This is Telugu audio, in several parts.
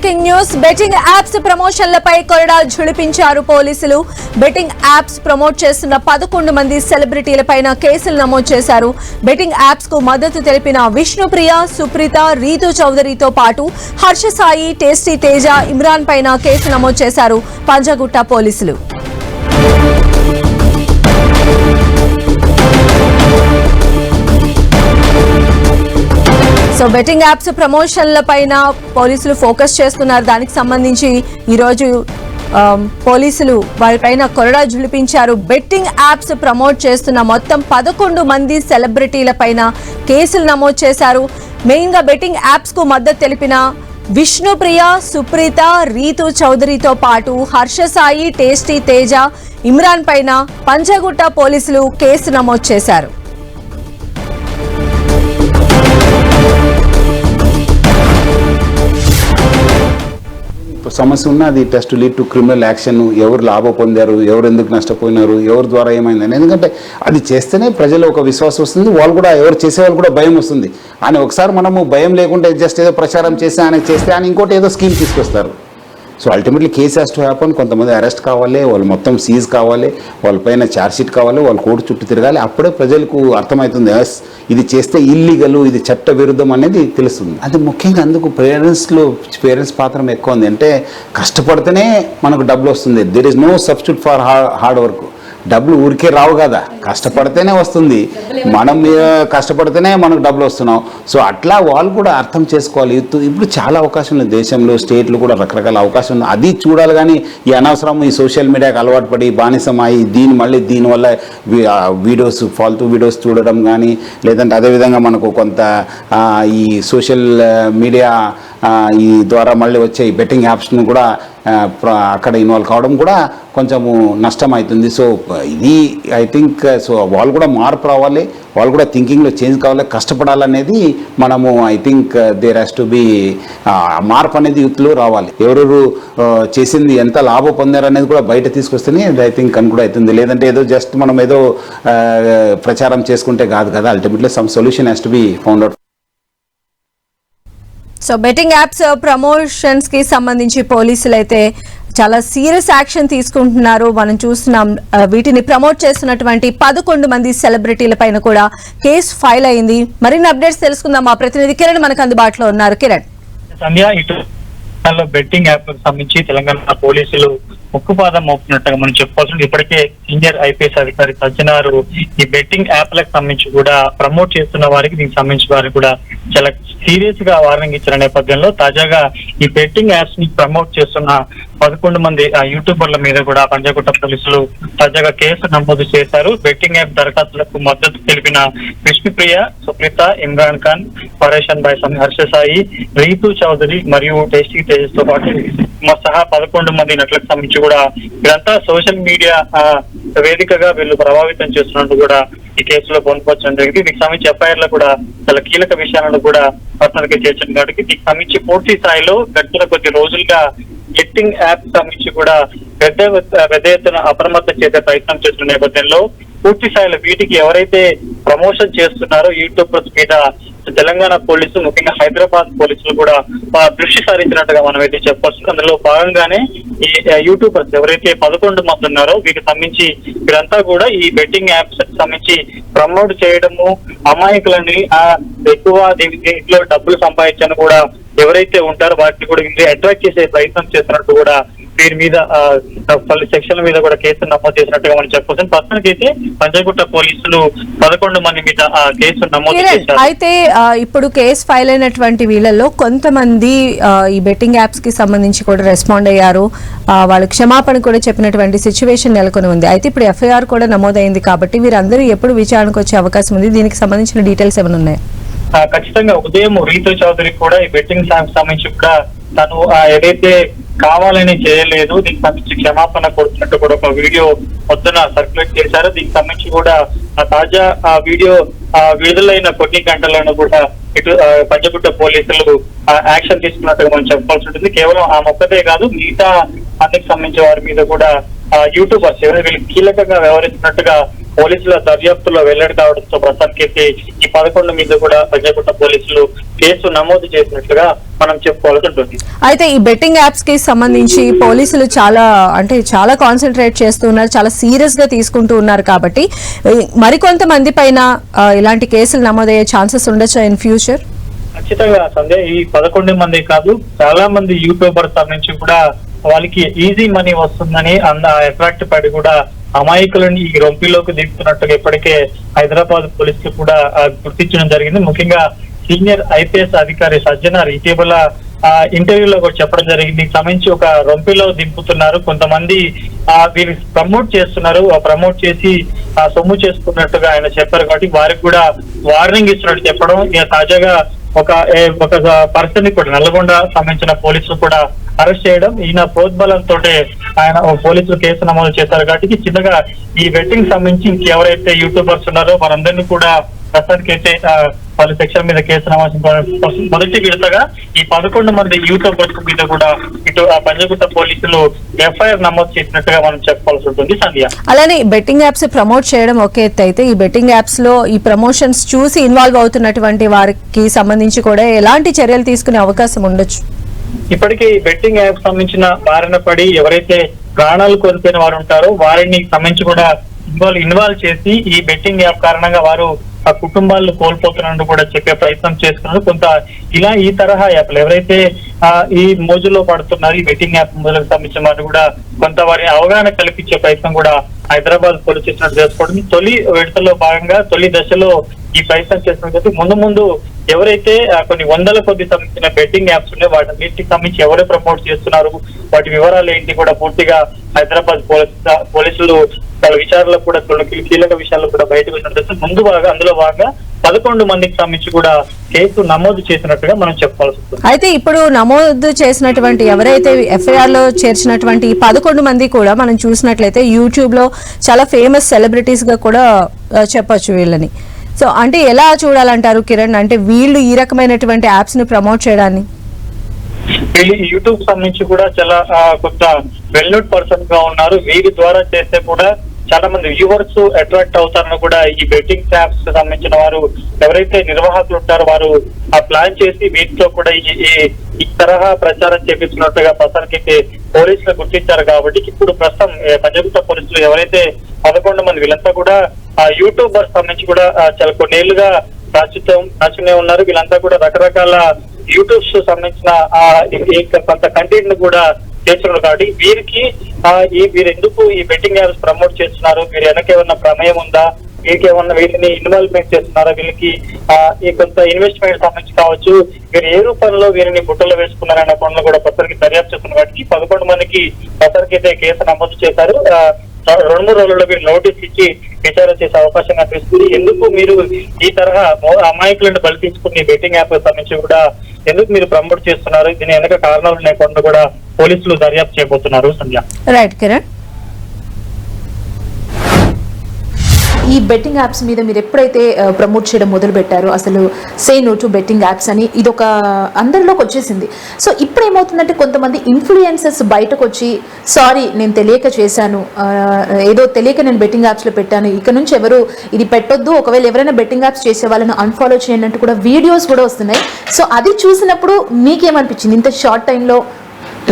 Breaking news. బెట్టింగ్ యాప్స్ ప్రమోషన్లపై కొరడా ఝుళిపించారు పోలీసులు. బెట్టింగ్ యాప్స్ ప్రమోట్ చేస్తున్న 11 మంది సెలబ్రిటీలపైన కేసులు నమోదు చేశారు. బెట్టింగ్ యాప్స్ కు మద్దతు తెలిపిన విష్ణుప్రియ, సుప్రీత, రీతు చౌదరితో పాటు హర్ష సాయి, టేస్టీ తేజ, ఇమ్రాన్ పైన కేసు నమోదు చేశారు పంజాగుట్ట పోలీసులు. సో బెట్టింగ్ యాప్స్ ప్రమోషన్ల పైన పోలీసులు ఫోకస్ చేస్తున్నారు. దానికి సంబంధించి ఈరోజు పోలీసులు వారిపైన కొరడా ఝుళిపించారు. బెట్టింగ్ యాప్స్ ప్రమోట్ చేస్తున్న మొత్తం 11 మంది సెలబ్రిటీల పైన కేసులు నమోదు చేశారు. మెయిన్ గా బెట్టింగ్ యాప్స్ కు మద్దతు తెలిపిన విష్ణుప్రియ, సుప్రీత, రీతు చౌదరితో పాటు హర్ష సాయి, టేస్టీ తేజ, ఇమ్రాన్ పైన పంజాగుట్ట పోలీసులు కేసు నమోదు చేశారు. సమస్య ఉన్న అది test lead to criminal action. ఎవరు లాభం పొందారు, ఎవరు ఎందుకు నష్టపోయినారు, ఎవరి ద్వారా ఏమైందని. ఎందుకంటే అది చేస్తేనే ప్రజలు ఒక విశ్వాసం వస్తుంది, వాళ్ళు కూడా ఎవరు చేసేవాళ్ళు కూడా భయం వస్తుంది. అని ఒకసారి మనము భయం లేకుండా జస్ట్ ఏదో ప్రచారం చేస్తే ఆయన ఇంకోటి ఏదో స్కీమ్ తీసుకొస్తారు. So ultimately case has to happen. కొంతమంది అరెస్ట్ కావాలి, వాళ్ళు మొత్తం సీజ్ కావాలి, వాళ్ళపైన ఛార్జ్షీట్ కావాలి, వాళ్ళు కోర్టు చుట్టూ తిరగాలి. అప్పుడే ప్రజలకు అర్థమవుతుంది ఇది చేస్తే ఇల్లీగల్, ఇది చట్ట విరుద్ధం అనేది తెలుస్తుంది. అది ముఖ్యంగా అందుకు పేరెంట్స్ పాత్ర ఎక్కువ ఉంది. అంటే కష్టపడితేనే మనకు డబ్బులు వస్తుంది. There is no substitute for hard work. డబ్బులు ఊరికే రావు కదా, కష్టపడితేనే వస్తుంది. మనం కష్టపడితేనే మనకు డబ్బులు వస్తున్నాం. సో అట్లా వాళ్ళు కూడా అర్థం చేసుకోవాలి. ఇప్పుడు చాలా అవకాశం ఉంది దేశంలో, స్టేట్లు కూడా రకరకాల అవకాశం ఉంది. అది చూడాలి. కానీ ఈ అనవసరం ఈ సోషల్ మీడియాకి అలవాటు పడి బానిసమై దీనివల్ల వీడియోస్, ఫాల్తూ వీడియోస్ చూడడం కానీ, లేదంటే అదేవిధంగా మనకు కొంత ఈ సోషల్ మీడియా ఈ ద్వారా మళ్ళీ వచ్చే ఈ బెట్టింగ్ యాప్స్ను కూడా అక్కడ ఇన్వాల్వ్ కావడం కూడా కొంచెము నష్టం అవుతుంది. సో ఇది ఐ థింక్ సో వాళ్ళు కూడా మార్పు రావాలి, వాళ్ళు కూడా థింకింగ్లో చేంజ్ కావాలి, కష్టపడాలనేది మనము I think there has to be మార్పు అనేది యూత్లో రావాలి. ఎవరెవరు చేసింది ఎంత లాభం పొందారు అనేది కూడా బయట తీసుకొస్తేనే ఐ థింక్ అని కూడా అవుతుంది. లేదంటే ఏదో జస్ట్ మనం ఏదో ప్రచారం చేసుకుంటే కాదు కదా. Ultimately some solution has to be found out. So betting apps promotions కి సంబంధించి పోలీసులు అయితే చాలా సీరియస్ యాక్షన్ తీసుకుంటున్నారు. మనం చూస్తున్నాం వీటిని ప్రమోట్ చేస్తున్నటువంటి 11 మంది సెలబ్రిటీల పైన కూడా కేసు ఫైల్ అయింది. మరిన్ని అప్డేట్స్ తెలుసుకుందాం. మా ప్రతినిధి కిరణ్ మనకు అందుబాటులో ఉన్నారు. కిరణ్, బెట్టింగ్ యాప్ సంబంధించి తెలంగాణ పోలీసులు ముక్కుపాదం మోపుతున్నట్టుగా మనం చెప్పుకోవాల్సింది. ఇప్పటికే సీనియర్ ఐపీఎస్ అధికారి సజ్జనారు ఈ బెట్టింగ్ యాప్లకు సంబంధించి కూడా ప్రమోట్ చేస్తున్న వారికి, దీనికి సంబంధించిన వారికి కూడా చాలా సీరియస్ గా వార్నింగ్ ఇచ్చిన నేపథ్యంలో తాజాగా ఈ బెట్టింగ్ యాప్స్ ని ప్రమోట్ చేస్తున్న 11 మంది యూట్యూబర్ల మీద కూడా పంజాగుట్ట పోలీసులు తాజాగా కేసు నమోదు చేశారు. బెట్టింగ్ యాప్ దరఖాస్తులకు మద్దతు తెలిపిన విష్ణుప్రియ, సుప్రీత, ఇమ్రాన్ ఖాన్, పరేషన్ బాయ్, హర్ష సాయి, రీతు చౌదరి మరియు టేస్టీ తేజస్ తో పాటు సహా 11 మంది నటులకు సంబంధించి కూడా వీరంతా సోషల్ మీడియా వేదికగా వీళ్ళు ప్రభావితం చేస్తున్నట్టు కూడా ఈ కేసులో పొందుపరచడం జరిగింది. దీనికి సంబంధించి ఎఫ్ఐఆర్ లో కూడా చాలా కీలక విషయాలను కూడా పర్సనల్గా చేర్చడం కాబట్టి దీనికి సంబంధించి పూర్తి స్థాయిలో గడిచిన కొద్ది రోజులుగా బెట్టింగ్ యాప్ సంబంధించి కూడా పెద్ద ఎత్తున అప్రమత్తం చేసే ప్రయత్నం చేస్తున్న నేపథ్యంలో పూర్తి స్థాయిలో వీటికి ఎవరైతే ప్రమోషన్ చేస్తున్నారో యూట్యూబర్స్ మీద తెలంగాణ పోలీసులు, ముఖ్యంగా హైదరాబాద్ పోలీసులు కూడా దృష్టి సారించినట్టుగా మనం అయితే చెప్పవచ్చు. అందులో భాగంగానే ఈ యూట్యూబర్స్ ఎవరైతే 11 మంది ఉన్నారో వీటికి సంబంధించి వీరంతా కూడా ఈ బెట్టింగ్ యాప్స్ సంబంధించి ప్రమోట్ చేయడము, అమాయకులని ఎక్కువ దీంట్లో డబ్బులు సంపాదించని కూడా ఎవరైతే ఉంటారో వాటిని కూడా వీళ్ళు అట్రాక్ట్ చేసే ప్రయత్నం చేస్తున్నట్టు కూడా వీరి మీద పలు సెక్షన్ల మీద కూడా కేసు నమోదు చేసినట్టుగా మనం చెప్పవచ్చు. ప్రస్తుతానికి అయితే పంజాగుట్ట పోలీసులు 11 మంది మీద కేసు నమోదు చేశారు. అయితే ఇప్పుడు కేసు ఫైల్ అయినటువంటి వీళ్ళల్లో కొంతమంది ఈ బెట్టింగ్ యాప్స్ కి సంబంధించి కూడా రెస్పాండ్ అయ్యారు. వాళ్ళు క్షమాపణ కూడా చెప్పినటువంటి సిచ్యువేషన్ నెలకొని ఉంది. అయితే ఇప్పుడు ఎఫ్ఐఆర్ కూడా నమోదైంది కాబట్టి వీరందరూ ఎప్పుడు విచారణకు వచ్చే అవకాశం ఉంది? దీనికి సంబంధించిన డీటెయిల్స్ ఏమైనా ఉన్నాయి? ఖచ్చితంగా ఉదయం రీతు చౌదరి కూడా ఈ బెట్టింగ్ సంబంధించి కూడా తను ఏదైతే కావాలని చేయలేదు, దీనికి సంబంధించి క్షమాపణ కొడుతున్నట్టు కూడా ఒక వీడియో పొద్దున సర్క్యులేట్ చేశారు. దీనికి సంబంధించి కూడా తాజా వీడియో విడుదలైన కొన్ని గంటలను కూడా ఇటు పంజాగుట్ట పోలీసులు యాక్షన్ తీసుకున్నట్టుగా మనం చెప్పాల్సి ఉంటుంది. కేవలం ఆ మొక్కతే కాదు, మిగతా అందుకు సంబంధించిన వారి మీద కూడా యూట్యూబర్స్ ఎవరైనా వీళ్ళు కీలకంగా వ్యవహరిస్తున్నట్టుగా పోలీసుల దర్యాప్తులో వెల్లడి కావడంతో ప్రస్తుతానికైతే ఈ 11 మీద కూడా పంజాగుట్ట పోలీసులు కేసు నమోదు చేసినట్లుగా మనం చెప్పుకోవాల్సి ఉంటుంది. అయితే ఈ బెట్టింగ్ యాప్స్ కి సంబంధించి పోలీసులు చాలా కాన్సన్ట్రేట్ చేస్తున్నారు, చాలా సీరియస్ గా తీసుకుంటూ ఉన్నారు కాబట్టి మరికొంతమంది పైన ఇలాంటి కేసులు నమోదయ్యే ఛాన్సెస్ ఉండొచ్చా ఇన్ ఫ్యూచర్? ఖచ్చితంగా సంధ్య, ఈ 11 మంది కాదు, చాలా మంది యూట్యూబర్స్ నుంచి కూడా వాళ్ళకి ఈజీ మనీ వస్తుందని అట్రాక్ట్ పడి కూడా అమాయకులని ఈ రొంపిలోకి దిగుతున్నట్టుగా ఇప్పటికే హైదరాబాద్ పోలీసులు కూడా గుర్తించడం జరిగింది. ముఖ్యంగా సీనియర్ ఐపీఎస్ అధికారి సజ్జనార్ ఇటీవల ఇంటర్వ్యూలో కూడా చెప్పడం జరిగింది. దీనికి సంబంధించి ఒక రొంపిలో దింపుతున్నారు, కొంతమంది వీరిని ప్రమోట్ చేస్తున్నారు, ప్రమోట్ చేసి సొమ్ము చేసుకున్నట్టుగా ఆయన చెప్పారు. కాబట్టి వారికి కూడా వార్నింగ్ ఇస్తున్నట్టు చెప్పడం, ఇక తాజాగా ఒక పర్సన్ ని కూడా నల్గొండ సంబంధించిన పోలీసులు కూడా అరెస్ట్ చేయడం, ఈయన ప్రోద్బలంతో ఆయన పోలీసులు కేసు నమోదు చేశారు. కాబట్టి చిన్నగా ఈ బెట్టింగ్ సంబంధించి ఇంకెవరైతే యూట్యూబర్స్ ఉన్నారో వారందరినీ కూడా ప్రస్తుతానికైతే వాళ్ళ సెక్షన్ మీద కేసు నమోదు. మొదటి విడతగా ఈ 11 మంది యూట్యూబర్స్ మీద కూడా ఇటు పంజాగుట్ట పోలీసులు ఎఫ్ఐఆర్ నమోదు చేసినట్టుగా మనం చెప్పుకోవాల్సి ఉంటుంది సంధ్య. అలానే బెట్టింగ్ యాప్స్ ప్రమోట్ చేయడం ఒక ఎత్తు అయితే, ఈ బెట్టింగ్ యాప్స్ లో ఈ ప్రమోషన్స్ చూసి ఇన్వాల్వ్ అవుతున్నటువంటి వారికి సంబంధించి కూడా ఎలాంటి చర్యలు తీసుకునే అవకాశం ఉండొచ్చు? ఇప్పటికీ ఈ బెట్టింగ్ యాప్ సంబంధించిన బారిన పడి ఎవరైతే ప్రాణాలు కోల్పోయిన వారు ఉంటారో వారిని సంబంధించి కూడా ఇన్వాల్వ్ చేసి ఈ బెట్టింగ్ యాప్ కారణంగా వారు ఆ కుటుంబాలను కోల్పోతున్నట్టు కూడా చెప్పే ప్రయత్నం చేస్తున్నారు. కొంత ఇలా ఈ తరహా యాప్లు ఎవరైతే ఈ మోజులో పడుతున్నారు, ఈ బెట్టింగ్ యాప్ మోజులకు సంబంధించిన వారు కూడా కొంత వారి అవగాహన కల్పించే ప్రయత్నం కూడా హైదరాబాద్ పోలీసు చేసినట్టు చేసుకోవడం. తొలి విడతలో భాగంగా తొలి దశలో ఈ ప్రయత్నం చేస్తున్నట్టు ముందు ఎవరైతే కొన్ని వందల కొద్ది సంబంధించిన బెట్టింగ్ యాప్స్ ఉన్నాయి వాటికి సంబంధించి ఎవరు ప్రమోట్ చేస్తున్నారు, వాటి వివరాలు ఏంటి కూడా పూర్తిగా హైదరాబాద్ పోలీసులు వాళ్ళ విచారణలో కూడా కీలక విషయాల్లో కూడా బయటకు వచ్చినట్టు అందులో భాగంగా 11 మందికి సంబంధించి కూడా కేసు నమోదు చేసినట్టుగా మనం చెప్పాల్సి ఉంటుంది. అయితే ఇప్పుడు నమోదు చేసినటువంటి ఎవరైతే ఎఫ్ఐఆర్ లో చేర్చినటువంటి 11 మంది కూడా మనం చూసినట్లయితే యూట్యూబ్ లో చాలా ఫేమస్ సెలబ్రిటీస్ గా కూడా చెప్పొచ్చు వీళ్ళని. సో అంటే ఎలా చూడాలంటారు కిరణ్, అంటే వీళ్ళు ఈ రకమైనటువంటి యాప్స్ ని ప్రమోట్ చేయడాన్ని? వీళ్ళు యూట్యూబ్ సంబంధించి కూడా చాలా కొంత వెల్ నోన్ పర్సన్ గా ఉన్నారు. వీరి ద్వారా చేస్తే కూడా చాలా మంది వ్యూవర్స్ అట్రాక్ట్ అవుతారని కూడా ఈ బెట్టింగ్ యాప్స్ సంబంధించిన వారు ఎవరైతే నిర్వాహకులు ఉంటారో వారు ఆ ప్లాన్ చేసి వీటితో కూడా ఈ తరహా ప్రచారం చేపిస్తున్నట్టుగా ప్రస్తుతానికి పోలీసులు గుర్తించారు. కాబట్టి ఇప్పుడు ప్రస్తుతం పంజాగుట్ట పోలీసులు ఎవరైతే 11 మంది వీళ్ళంతా కూడా ఆ యూట్యూబర్స్ సంబంధించి కూడా చాలా కొన్నేళ్లుగా రాచునే ఉన్నారు. వీళ్ళంతా కూడా రకరకాల యూట్యూబ్స్ సంబంధించిన కొంత కంటెంట్ ను కూడా చేస్తున్నారు. కాబట్టి వీరు ఎందుకు ఈ బెట్టింగ్ యాప్స్ ప్రమోట్ చేస్తున్నారు, వీరు వెనక ఏమన్నా ప్రమేయం ఉందా, వీరికి ఏమన్నా వీటిని ఇన్వాల్వ్మెంట్ చేస్తున్నారా, వీళ్ళకి ఈ కొంత ఇన్వెస్ట్మెంట్ సంబంధించి కావచ్చు, వీరు ఏ రూపంలో వీరిని బుట్టలో వేసుకున్నారన్న పనులు కూడా ప్రస్తుతానికి దర్యాప్తు చేస్తున్నారు. కాబట్టి 11 మందికి ప్రస్తుతానికి అయితే కేసు నమోదు చేశారు. 2-3 రోజుల్లో వీరు నోటీస్ ఇచ్చి విచారణ చేసే అవకాశం కనిపిస్తుంది. ఎందుకు మీరు ఈ తరహా అమాయకులను బలి తీసుకుని బెట్టింగ్ యాప్ సంబంధించి కూడా ఎందుకు మీరు ప్రమోట్ చేస్తున్నారు, దీని వెనక కారణాలు లేకుండా కూడా పోలీసులు దర్యాప్తు చేయబోతున్నారు. సంధ్య. రైట్ కిరణ్. ఈ బెట్టింగ్ యాప్స్ మీద మీరు ఎప్పుడైతే ప్రమోట్ చేయడం మొదలు పెట్టారో, అసలు say no to betting apps అని ఇది ఒక అందరిలోకి వచ్చేసింది. సో ఇప్పుడు ఏమవుతుందంటే కొంతమంది ఇన్ఫ్లుయెన్సర్స్ బయటకు వచ్చి సారీ నేను తెలియక చేశాను, ఏదో తెలియక నేను బెట్టింగ్ యాప్స్లో పెట్టాను, ఇక నుంచి ఎవరు ఇది పెట్టొద్దు, ఒకవేళ ఎవరైనా బెట్టింగ్ యాప్స్ చేసే వాళ్ళని అన్ఫాలో చేయండి అంటూ కూడా వీడియోస్ కూడా వస్తున్నాయి. సో అది చూసినప్పుడు మీకేమనిపించింది ఇంత షార్ట్ టైంలో?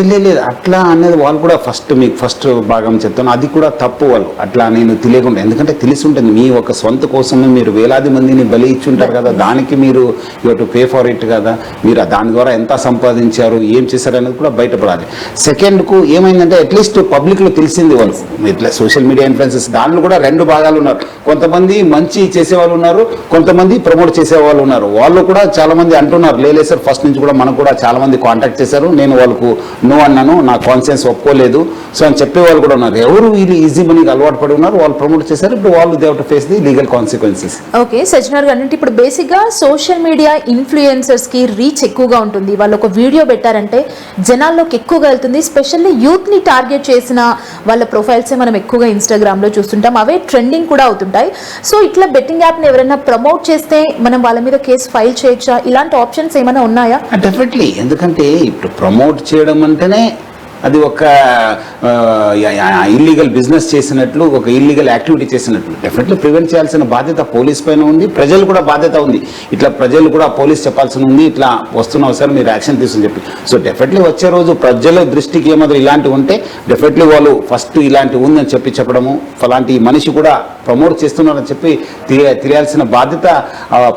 లేదు అట్లా అనేది వాళ్ళు కూడా ఫస్ట్ భాగం చెప్తాను, అది కూడా తప్పు. వాళ్ళు అట్లా నేను తెలియకుండా, ఎందుకంటే తెలిసి ఉంటుంది మీ ఒక సొంత కోసమే మీరు వేలాది మందిని బలి ఇచ్చి ఉంటారు కదా, దానికి మీరు you to pay for it కదా, మీరు దాని ద్వారా ఎంత సంపాదించారు, ఏం చేశారు అనేది కూడా బయటపడాలి. సెకండ్కు ఏమైందంటే అట్లీస్ట్ పబ్లిక్లో తెలిసింది వాళ్ళు ఇట్లా సోషల్ మీడియా ఇన్ఫ్లుయెన్సెస్, దాంట్లో కూడా 2 భాగాలు ఉన్నారు. కొంతమంది మంచి చేసేవాళ్ళు ఉన్నారు, కొంతమంది ప్రమోట్ చేసేవాళ్ళు ఉన్నారు. వాళ్ళు కూడా చాలా మంది అంటున్నారు లేదు సార్ ఫస్ట్ నుంచి కూడా మనకు కూడా చాలా మంది కాంటాక్ట్ చేశారు, నేను వాళ్ళకు నో అన్నాను, నా కాన్షియన్స్ ఒప్పుకోలేదు సో అని చెప్పే వాళ్ళు కూడా ఉన్నారు. ఎవరు వీళ్ళు ఈజీ మనీకి అలవాటు పడి ఉన్నారు, వాళ్ళు ప్రమోట్ చేశారు, ఇప్పుడు వాళ్ళు they have to face the legal consequences. Okay Sajjanar గారు, అంటే ఇప్పుడు బేసిక్గా సోషల్ మీడియా ఇన్ఫ్లుయెన్సర్స్ కి రీచ్ ఎక్కువగా ఉంటుంది. వాళ్ళు ఒక వీడియో పెట్టారంటే జనాల్లోకి ఎక్కువగా వెళ్తుంది. స్పెషల్లీ యూత్ ని టార్గెట్ చేసిన వాళ్ళ ప్రొఫైల్సే మనం ఎక్కువగా ఇన్స్టాగ్రామ్ లో చూస్తుంటాం, అవే ట్రెండింగ్ కూడా అవుతుంటాయి. సో ఇట్లా బెట్టింగ్ యాప్ ని ఎవరైనా ప్రమోట్ చేస్తే మనం వాళ్ళ మీద కేసు ఫైల్ చేయొచ్చా? ఇలాంటి ఆప్షన్స్ ఏమైనా ఉన్నాయా? డెఫినెట్లీ, ఎందుకంటే ఇప్పుడు ప్రమోట్ చేయడం అంటేనే అది ఒక ఇల్లీగల్ బిజినెస్ చేసినట్లు, ఒక ఇల్లీగల్ యాక్టివిటీ చేసినట్లు. డెఫినెట్లీ ప్రివెంట్ చేయాల్సిన బాధ్యత పోలీస్ పైన ఉంది, ప్రజలు కూడా బాధ్యత ఉంది. ఇట్లా ప్రజలు కూడా పోలీస్ చెప్పాల్సి ఉంది, ఇట్లా వస్తున్నావు సార్ మీరు యాక్షన్ తీసుకుని చెప్పి. సో డెఫినెట్లీ వచ్చే రోజు ప్రజల దృష్టికి ఏమాత్రం ఇలాంటివి ఉంటే డెఫినెట్లీ వాళ్ళు ఫస్ట్ ఇలాంటి ఉందని చెప్పడము, అలాంటి మనిషి కూడా ప్రమోట్ చేస్తున్నారని చెప్పి తెలియాల్సిన బాధ్యత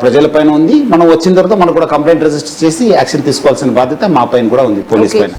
ప్రజలపైన ఉంది. మనం వచ్చిన తర్వాత మనం కూడా కంప్లైంట్ రిజిస్టర్ చేసి యాక్షన్ తీసుకోవాల్సిన బాధ్యత మా పైన కూడా ఉంది, పోలీస్ పైన.